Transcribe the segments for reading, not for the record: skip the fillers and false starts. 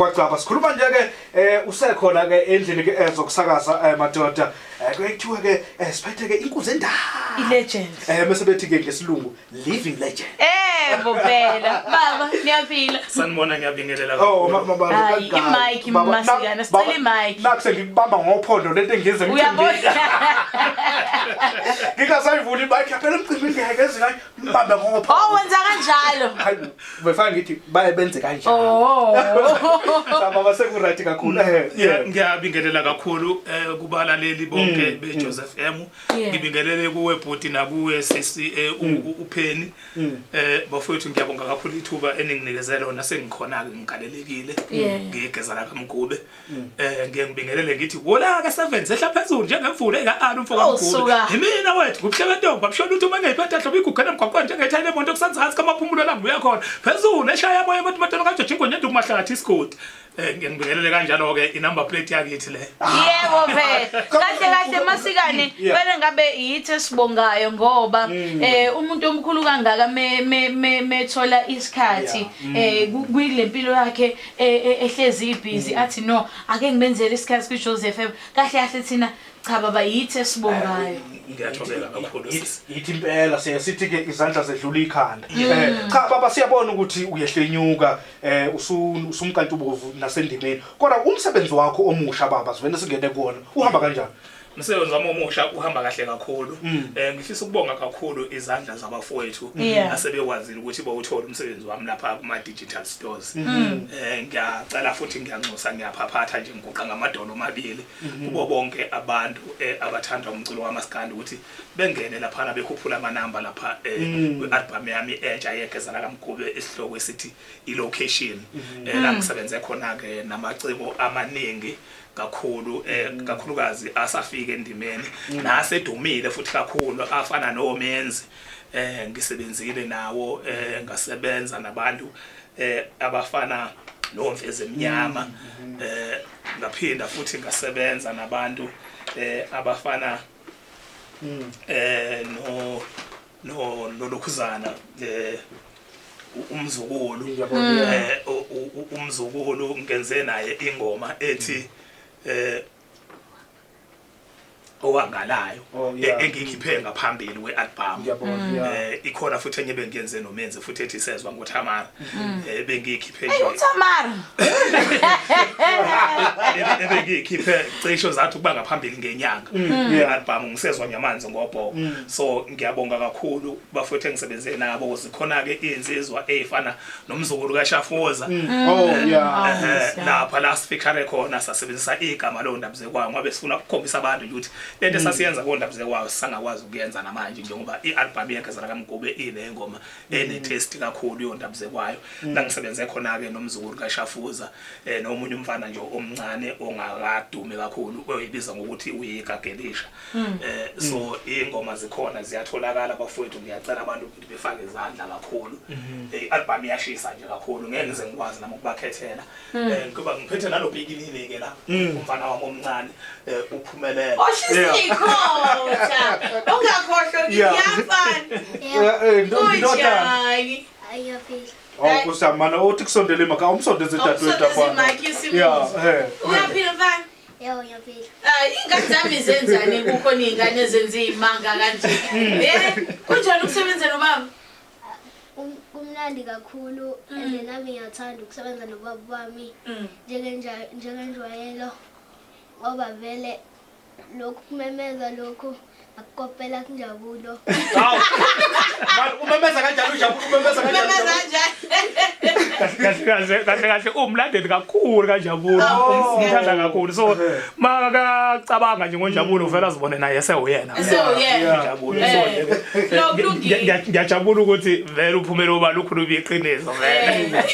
Kwacaba sikhuluma nje ke usekhona ke endlini ke ezokusakaza madoda kuyithiwa ke siphethe ke inkunzi endala ilegend bese bethi ke ngesilungu living legend bophela baba niyaphila sanibona ngiyabingelela hayi imic masikana sicela imic nakuse ngikubamba ngophondo lento engize uyabona ngingasayivula imic yaphela emcimbini ngeke ezingayi mbambe ngophondo wenza kanjalo hayi befana ngithi baye benze kanjalo baba sekuright kakhulu ngiyabingelela kakhulu kubalaleli bonke beJoseph M ngibingelele kuwe bhuti nakuwe sisi uPenny bafowethu ngiyabonga kakhulu ithuba eninginikeze lona sengikhona ke ngigalelekile ngigeza la kaMgube ngiyangibingelele ngithi wola ke 7 sehla phezulu njengemvula ekaAlu mfoka kaMgube yimina wethu kubuhleke ntombi abushola ukuthi uma ngeyiphethe hlobo igugana emgwaqweni njengethayile emonto kusanzansi kamaphumulo la ngibuya khona phezulu eshaya moya abantu bathola kajojingo njendu kumahlathi isigodi ngiyangibingelele kanjalo ke inumber plate yakithi le yebo vele kahle masikane vele ngabe yithi esibongayo ngoba umuntu omkhulu kangaka methola isikhathi kuyilempilo yakhe ehlezi ibhizi athi no ake ngibenzele isikhathi kuJoseph M kahle thina cha baba yithi esibongayo ngiyathokoza kakhulu yithi impela sithi ke izandla zedlula ikhanda cha baba siyabona ukuthi uyehlenyuka usumkantubovu nasendimeni kodwa umsebenzi wakho omusha baba sivene singene kuona uhamba kanjani umsebenzi wami omusha uhamba kahle kakhulu ngifisa ukubonga kakhulu izandla zabafowethu asebekwazile ukuthi bawuthola umsebenzi wami lapha kuma digital stores ngiyacela futhi ngiyanxusa ngiyaphaphatha nje ngiguqa ngamadolo amabili kubo bonke abantu abathanda umculo wamaskandi ukuthi bengene lapha bekhuphula amanamba lapha kwi-album yami entsha yegeza la kaMgube isihloko esithi ilocation la ngisebenze khona ke namaciko amaningi kakhulu kakhulukazi asafika endimeni nasedumile futhi kakhulu afana noMenzi ngisebenzile nawo ngasebenza nabantu abafana noMvezi Emnyama ngaphinda futhi ngasebenza nabantu abafana no Lokhuzana umzukulu ngenze naye ingoma ethi owangalayo engikhiphe ngaphambili kwealbum ikhona futhi enye bengiyenze noMenzi futhi ethi sezwa ngoThamara bengikhiphe nje uThamara bengikhiphe cisho zathi kuba ngaphambili ngenyanga ialbum ngisezwa nyamanzi ngobhoko so ngiyabonga kakhulu bafowethu engisebenze nabo zikhona ke insizwa ezifana nomzukulu kaShafoza lapha last feature khona sasebenzisa igama lo Ndabze kwayo ngoba sifuna ukukhombisa abantu ukuthi lento esasiyenza koNdabze kwayo sisangakwazi ukuyenza namanje njengoba ialbum yegeza la kaMgube inengoma enetest kakhulu yoNdabze kwayo la ngisebenze khona ke nomzukulu kaShafuza nomunye umfana nje omncane ongakadume kakhulu oyibiza ngokuthi uyigagelisha so ingoma zikhona ziyatholakala bafowethu ngiyacela abantu ukuthi befake izandla kakhulu ialbum yashisa nje kakhulu ngeke ngize ngikwazi nami ukubakhethela ngoba ngiphethe nalobhekilini ke la umfana wami omncane uphumelele ungakhohlwa ngiyafana ndoda kusamana uthi kusondele emakhaya umsondeze dadwethu afana uyaphila mfana yebo ngiyaphila ingane zami zenzani kukhona izingane ezenza imanga kanje kunjani ukusebenza nobaba kumnandi kakhulu and nami ngiyathanda ukusebenza nobaba wami njengenjwayelo ngoba vele lokhu kumemeza lokhu akukopela kunjabulo umemeza kanjani ujabulo umemeza kanjani kahle umlandeli kakhulu kaJabulo umthanda kakhulu so makacabanga nje ngoNjabulo vela azibone naye esewuyena Jabulo so ngiyajabula ukuthi vele uphumela oba lukhulu biqiniso vele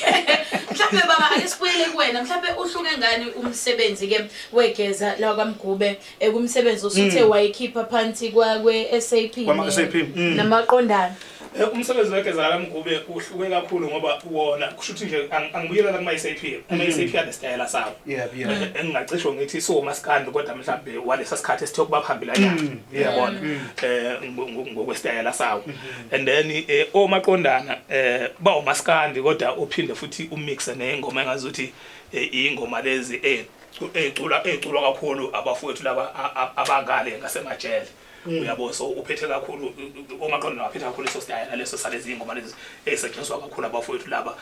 mhlawumbe baba anisibuyele kuwena mhlawumbe uhluke ngani umsebenzi ke wegeza la kaMgube kumsebenzi osuthe wayikhipha phansi kwe SAP namaqondana umsebenzi wegeza la kaMgube uhluke kakhulu ngoba wona kushuthi nje angibuyela la kuma SAP SAP yadestyle sawo engingacisho ngithi so maskandi kodwa mhlawumbe walesa sikhathi esithokuba phambili anyana yabona ngokwestyle sawo and then omaqondana bawo maskandi kodwa uphinde futhi umixe nengoma engazuthi ingoma lezi eculwa kakhulu abafowethu laba abangale ngasemajele uyabo so uphethe kakhulu omaqondo waphethe kakhulu leso style leso salezi ingoma lezi esetshenziswa kakhulu abafowethu laba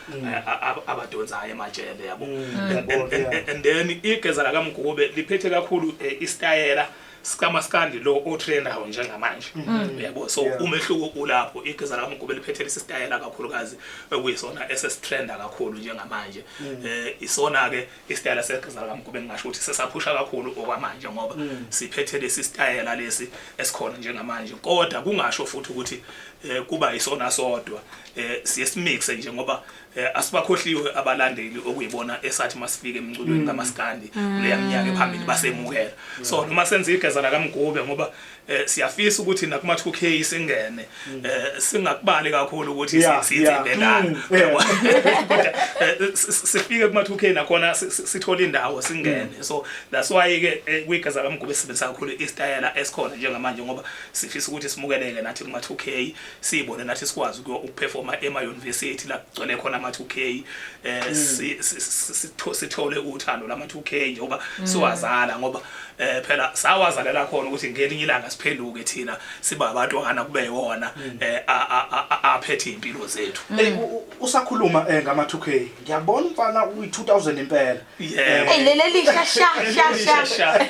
abadonsayo emajele yabo and then igeza la kaMgube liphethe kakhulu istyle sikamaskandi lo otrendayo njengamanje uyabo so umehluko ulapho igeza la kaMgube liphethe isitayela kakhulukazi ekuyisona esesitrenda kakhulu njengamanje isona ke istayela segeza la kaMgube ngingasho ukuthi sesaphusha kakhulu okwamanje ngoba siphethe lesi stayela lesi esikhona njengamanje kodwa kungasho futhi ukuthi kuba isona sodwa siye simixe nje ngoba asibakhohliwe abalandeli okuyibona esathi masifike emculweni kaMaskandi leya minyaka ephambili basemukela so noma senza igeza la kaMgube ngoba siyafisa ukuthi nakuma 2K singene singakubali kakhulu ukuthi sithe ngani sifike kuma 2K nakhona sithola indawo singene so that's why ke kwigeza la kaMgube sibenzisa kakhulu istayela esikhona njengamanje ngoba sifisa ukuthi simukeleke nathi kuma 2K sibone nathi sikwazi ukuperforma ema-university la gcwele khona ama-2K sithole uthando lama-2K njengoba siwazala ngoba phela sawazalela khona ukuthi ngelinye ilanga siphenduke thina siba abantwana kube yona aphethe impilo zethu usakhuluma ngama-2K ngiyabona mfana uyi-2000 impela leli shasha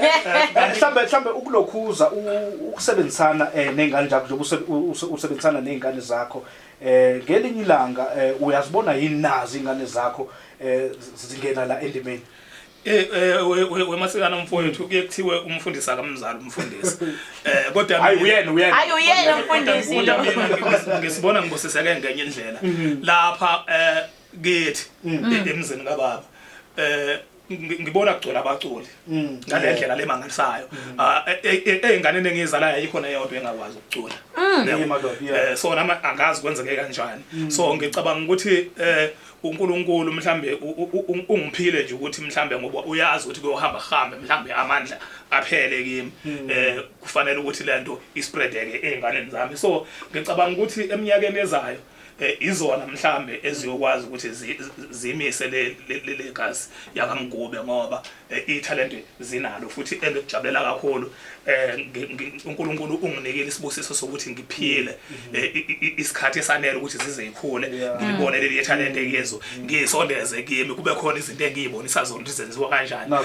mhlambe ukulokhuza ukusebenzisana nengane zakho njengoba usebenzisana nezingane zakho ngelinye ilanga uyazibona yini nazi ingane zakho zingena la endimeni wemasikana mfowethu kuye kuthiwe umfundisi akamzali umfundisi kodwa hayi uyena umfundisi ngisibona ngibosiseke ngenye indlela lapha kithi emzini kababa ngibona kugcwele abaculi ngalendlela lemangalisayo einganeni engizalayo ayikho neyodwa engakwazi ukucula so nama angazi kwenzeke kanjani so ngicabanga ukuthi uNkulunkulu mhlambe ungiphile nje ukuthi mhlambe ngoba uyazi ukuthi kuyohamba mhlambe amandla aphele kimi kufanele ukuthi lento ispreadeke einganeni zami so ngicabanga ukuthi eminyakeni ezayo izona mhlambe eziyokwazi ukuthi zimise le gas yakaMgube ngoba italent zinalo futhi engikujabulela kakhulu uNkulunkulu unginikele isibusiso sokuthi ngiphile isikhathi esanele ukuthi zize ikhule ngibone leli talent eyezo ngisondeze kimi kube khona izinto engiyibonisa zona ukuthi zenziwa kanjani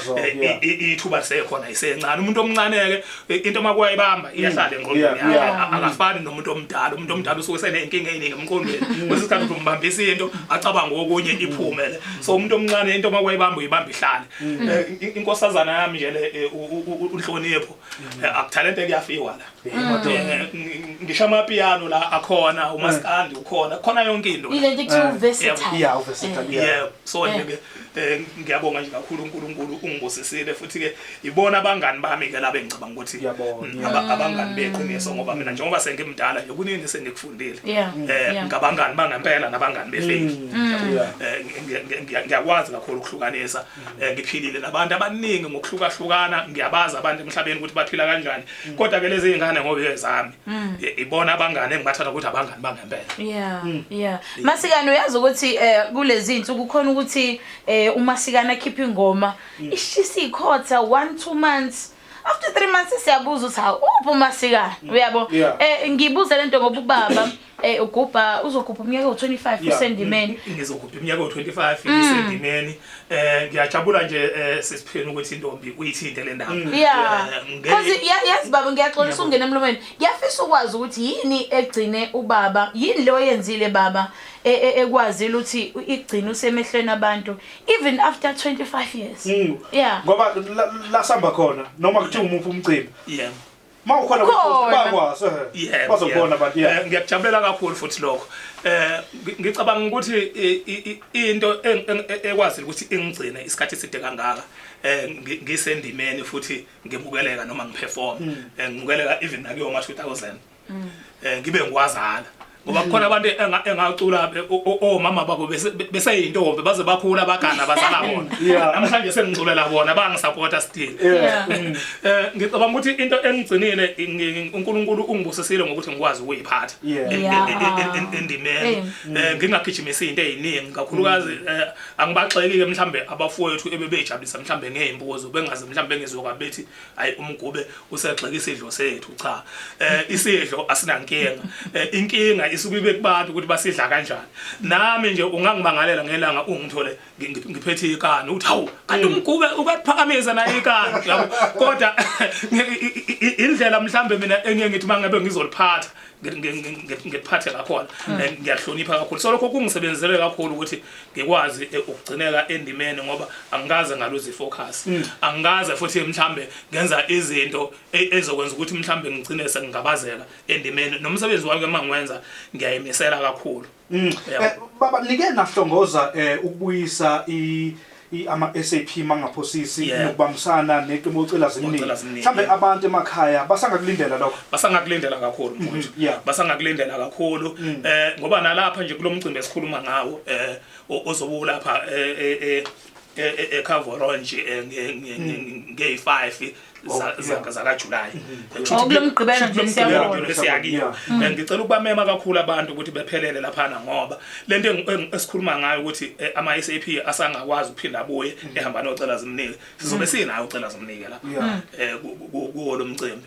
ithuba sekhona isencane umuntu omncane ke into makwayibamba iyahlala engqondweni akafani nomuntu omdala usuke senenkinga eyiningi emqondweni kwesikhathi umbambisa into acabanga okunye iphumele so umuntu omncane into makwayibamba uyibamba ihlale inkosazana yami nje le uhlonipho akutalente kuyafiwa la ngisho amapiano la akhona umaskandi ukhona khona yonke into ile nto kuthiwa versatile so ngiyabonga nje kakhulu uNkulunkulu ungibusisile futhi ke ibona abangani bami ke laba engicabanga ukuthi abangani beqiniso ngoba mina njengoba sengimdala nje kuningi sengikufundile ngabangani bangempela nabangani befake ngiyakwazi kakhulu ukuhlukanisa ngiphilile nabantu abaningi ngokuhlukahlukana ngiyabaza abantu emhlabeni ukuthi baphila kanjani kodwa ke lezi ingane ngoba ezami ibona abangani engibathatha ukuthi abangani bangempela Masikane uyazi ukuthi kulezi insuku kukhona ukuthi uMasikane akhipha ingoma ishisa ikhotha 1-2 months after 3 months siyabuza ukuthi uphi uMasikane uyabo ngibuza lento ngoba ubaba ugubha uzogubha umnyaka u25 usendimeni ngizogubha umnyaka u25 isendimeni ngiyajabula nje sisipheni ukuthi intombi uyithinte le ndaba because yazi baba ngiyaxolisa ungena emlomeni ngiyafisa ukwazi ukuthi yini egcine ubaba yini lo yenzile baba ekwazi ukuthi igcine usemehlweni abantu even after 25 years ngoba la samba khona noma kuthi umuphi umcimbi mawukhona bakwazi bazobona abantu ngiyakujabulela kakhulu futhi lokho ngicabanga ukuthi into ekwazi ukuthi ingigcine isikhathi eside kangaka ngisendimeni futhi ngemukeleka noma ngiperform ngimukeleka even nakuyo ma 2000 ngibe ngiwazala ngoba kukhona abantu engacula omama babo beseyintombi baze bakhula abagana bazala bona namhlanje sengiculela bona bangisupporta still ngicabanga ukuthi into engigcinile uNkulunkulu ungibusisile ngokuthi ngikwazi ukuyiphatha endimeni ngingagijimisa izinto eziningi kakhulukazi angibaxeki ke mhlambe abafowethu ebebejabulisa mhlambe ngezimbuzo bengazi mhlambe ngezoka bethi hayi umgube usegxeka isidlo sethu cha isidlo asinankinga inkinga isuke kubantu ukuthi basidla kanjani nami nje ungangibangalela ngelanga ungithole ngiphethe ikani uthi hawu kanti umgube ukaphakamisa na ikani yabo kodwa indlela mhlambe mina engeke ngithi mangabe ngizoliphatha ngiphathe kakhona ngiyahlonipha kakhulu so lokho kungisebenzele kakhulu ukuthi ngikwazi ukugcineka endimeni ngoba angikaze ngaluzi focus angikaze futhi mhlambe ngenza izinto ezokwenza ukuthi mhlambe ngigcine sengingabazeka endimeni nomsebenzi wami mangiwenza ngiyayimisela kakhulu baba nike nahlongoza ukubuyisa ama SAP mangaphosisi nokubambisana neqembu ocela zimini mhlambe abantu emakhaya basangakulindela lokho basangakulindela kakhulu mfowethu basangakulindela kakhulu ngoba nalapha nje kulomcimbi esikhuluma ngawo ozobu lapha eKhavoronji nge5 zaka July okulomgqibelo nje siyabona ngicela ukubamema kakhulu abantu ukuthi bephelele lapha ngoba lento esikhuluma ngayo ukuthi ama SAP asangakwazi ukuphinda abuye ehamba nocela zimnike sizobe sinayo ucela zimnike la kuwo lo mcimbi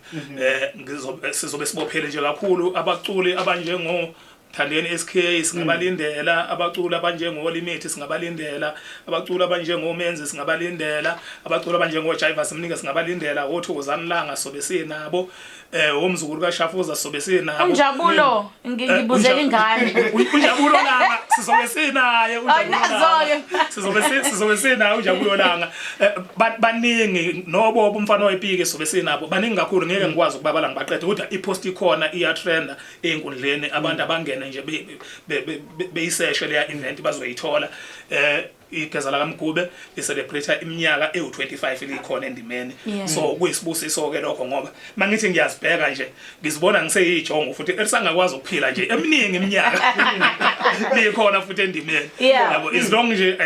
sizobe sibophele nje kakhulu abaculi abanjengo Thandeni SK singabalindela abaculi abanjengo Limit singabalindela abaculi abanjengo Menzi singabalindela abaculi abanjengo Jiva simnike singabalindela oThokozani Langa sobe sinabo womzukulu kaShafuza sobe sinabo Unjabulo ngibuzela ingane Unjabulo Langa sizobe sinaye sizobe sinayo Unjabulo Langa baningi nobobo umfana oyipike sobe sinabo baningi kakhulu ngeke ngikwazi ukubabala ngibaqede kodwa ipost ikhona iyatrenda einkundleni abantu abangena nje beyiseshe leya event bazoyithola igeza la kaMgube icelebrate iminyaka ewu25 likhona endimeni so kuyisibusiso ke lokho ngoba mangithi ngiyazibheka nje ngizibona ngiseyijongo futhi elisangakwazi ukuphila nje eminingi iminyaka likhona futhi endimeni yabo as long nje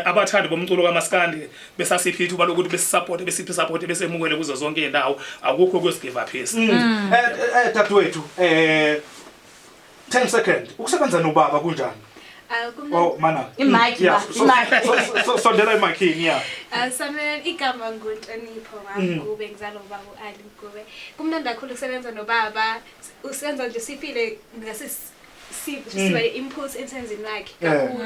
abathandi bomculo kaMaskandi besasiphi ithuba lokuthi besiphi support besemukele kuzo zonke izindawo akukho kwesigive up dadewethu 10 seconds ukusebenza nobaba kunjani oh mana imic sondela imic Samuel igama nguNhlonipho kaMgube ngizalo ubaba uAli Mgube kumnandi kakhulu ukusebenza nobaba usenza nje sifile siba impulse emsenzini wakhe kakhulu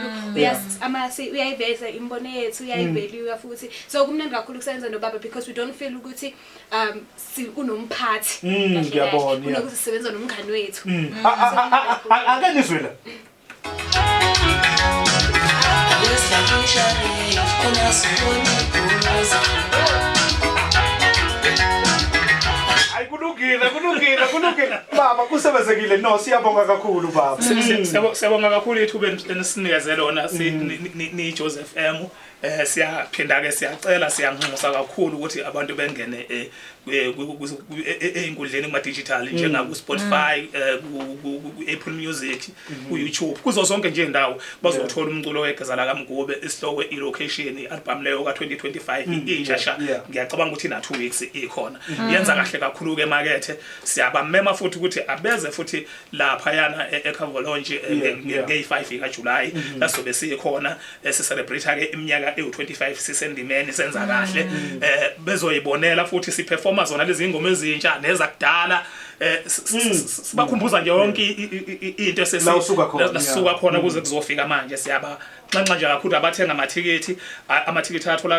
uyayiveza imbono yethu uyayivalue futhi so kumnandi kakhulu ukusebenza nobaba because we don't feel ukuthi unomphathi ngiyabona ukuthi sisebenza nomngani wethu ake nizwela kulungile baba kusebenzekile no siyabonga kakhulu baba siyabonga kakhulu ithuba enisinikeze lona ni Joseph M siyaphinda ke siyacela siyanxusa kakhulu ukuthi abantu bengene einkundleni kuma digital njengaku Spotify Apple Music ku YouTube kuzo zonke nje indawo bazothola umculo wegeza la kaMgube isihloko ilocation ialbum leyo ka2025 injasha ngiyacabanga ukuthi ina 2 weeks ikhona yenza kahle kakhulu ke emakethe siyabamema futhi ukuthi abeze futhi lapha yana eKhavoronji nge5 ka July lasobe sikhona sicelebrate ke iminyaka ewu25 sisendimeni senza kahle bezoyibonela futhi siperforma zona lezi ingoma ezintsha nezakudala sibakhumbuza nje yonke into esesisuka khona kuze kuzofika manje siyaba nxa nje kakhulu abathenga amathikiti atholakala